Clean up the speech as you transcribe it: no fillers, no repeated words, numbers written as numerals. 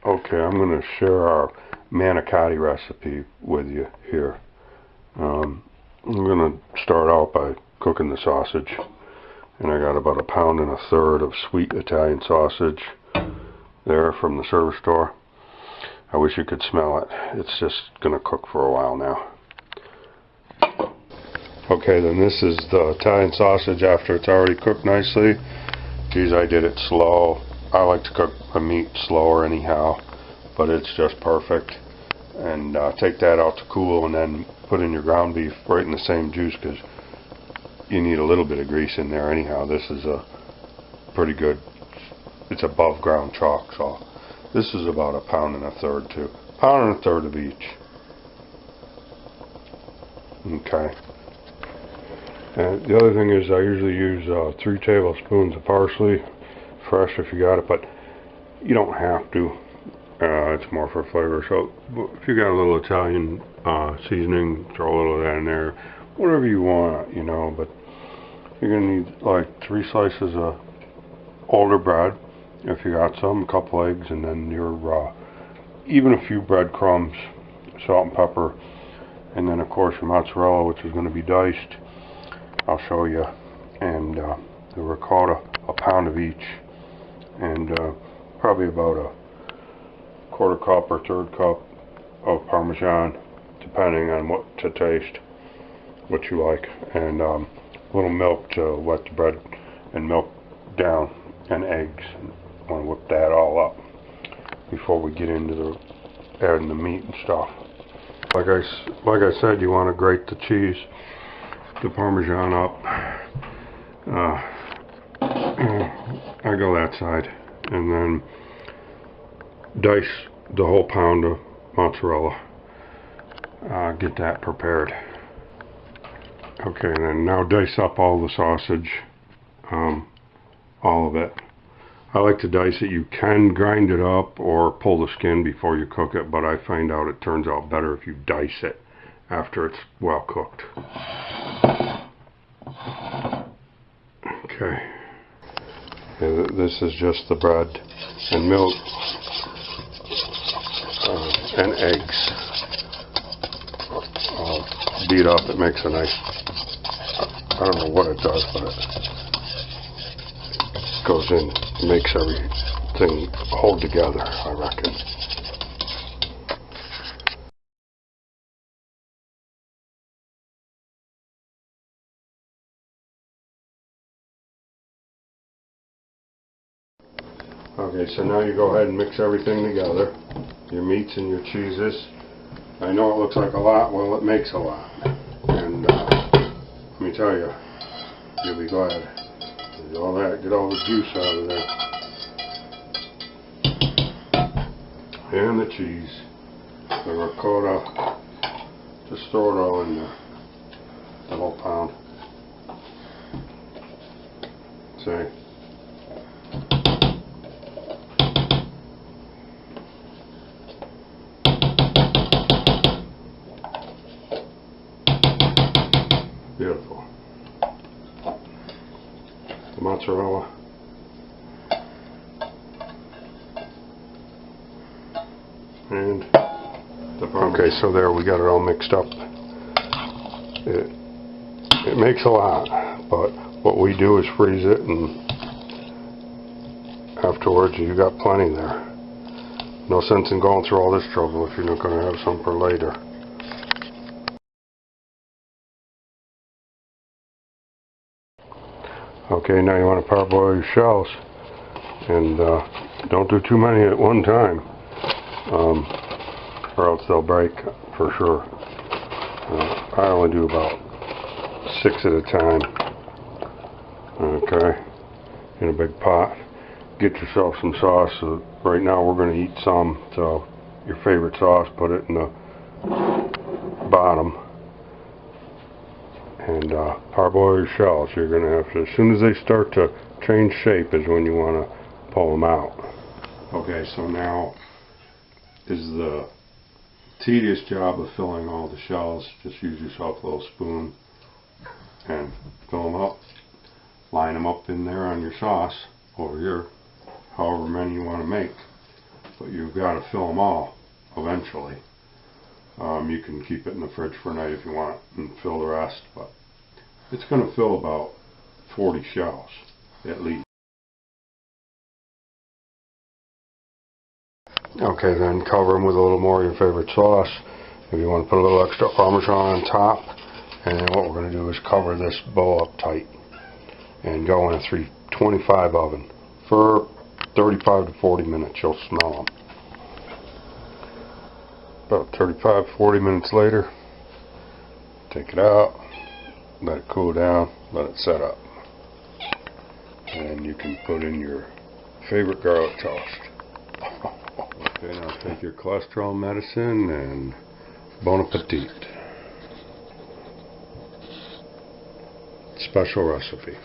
Okay, I'm going to share our manicotti recipe with you here. I'm going to start out by cooking the sausage, and I got about 1.3 pounds of sweet Italian sausage there from the service store. I wish you could smell it. It's just going to cook for a while now. Okay, then this is the Italian sausage after it's already cooked nicely. Geez, I did it slow. I like to cook the meat slower anyhow, but it's just perfect. And take that out to cool and then put in your ground beef right in the same juice, because you need a little bit of grease in there anyhow. This is a pretty good, it's above ground chalk, so this is about 1.3 pounds too. 1.3 pounds of each. Okay. And the other thing is I usually use 3 tablespoons of parsley, fresh if you got it, but you don't have to. It's more for flavor. So if you got a little Italian seasoning, throw a little of that in there, whatever you want, you know. But you're gonna need like 3 slices of older bread, if you got some, a couple eggs, and then your even a few breadcrumbs, salt and pepper, and then of course your mozzarella, which is going to be diced. I'll show you, and the ricotta, 1 pound of each, and probably about a 1/4 cup or 1/3 cup of Parmesan, depending on what to taste, what you like, and a little milk to wet the bread and milk down, and eggs. I want to whip that all up before we get into the adding the meat and stuff. Like I said, you want to grate the cheese, the Parmesan up. I go that side, and then dice the whole pound of mozzarella. Get that prepared. Okay, and then now dice up all the sausage, all of it. I like to dice it. You can grind it up or pull the skin before you cook it, but I find out it turns out better if you dice it after it's well cooked. Okay. And this is just the bread and milk and eggs. Beat up. It makes a nice, I don't know what it does, but it goes in, makes everything hold together, I reckon. Okay, so now you go ahead and mix everything together, your meats and your cheeses. I know it looks like a lot, well, it makes a lot. And let me tell you, you'll be glad. Get all that, get all the juice out of there. And the cheese, the ricotta, just throw it all in there, the whole pound. See? Beautiful. The mozzarella. And the parmesan. Okay, so there we got it all mixed up. It makes a lot, but what we do is freeze it, and afterwards you got plenty there. No sense in going through all this trouble if you're not going to have some for later. Okay, now you want to parboil your shells, and don't do too many at one time, or else they'll break for sure. I only do about 6 at a time. Okay, in a big pot. Get yourself some sauce. Right now we're going to eat some, so your favorite sauce, put it in the bottom. And parboil your shells. You're going to have to, as soon as they start to change shape is when you want to pull them out. Okay, so now is the tedious job of filling all the shells. Just use yourself a little spoon and fill them up. Line them up in there on your sauce over here, however many you want to make. but you've got to fill them all eventually. You can keep it in the fridge for a night if you want and fill the rest, but it's going to fill about 40 shells at least. Okay, then cover them with a little more of your favorite sauce. If you want to put a little extra Parmesan on top, and then what we're going to do is cover this bowl up tight and go in a 325 oven for 35 to 40 minutes. You'll smell them. About 35-40 minutes later, take it out, let it cool down, let it set up, and you can put in your favorite garlic toast. Okay, now take your cholesterol medicine and bon appetit. Special recipe.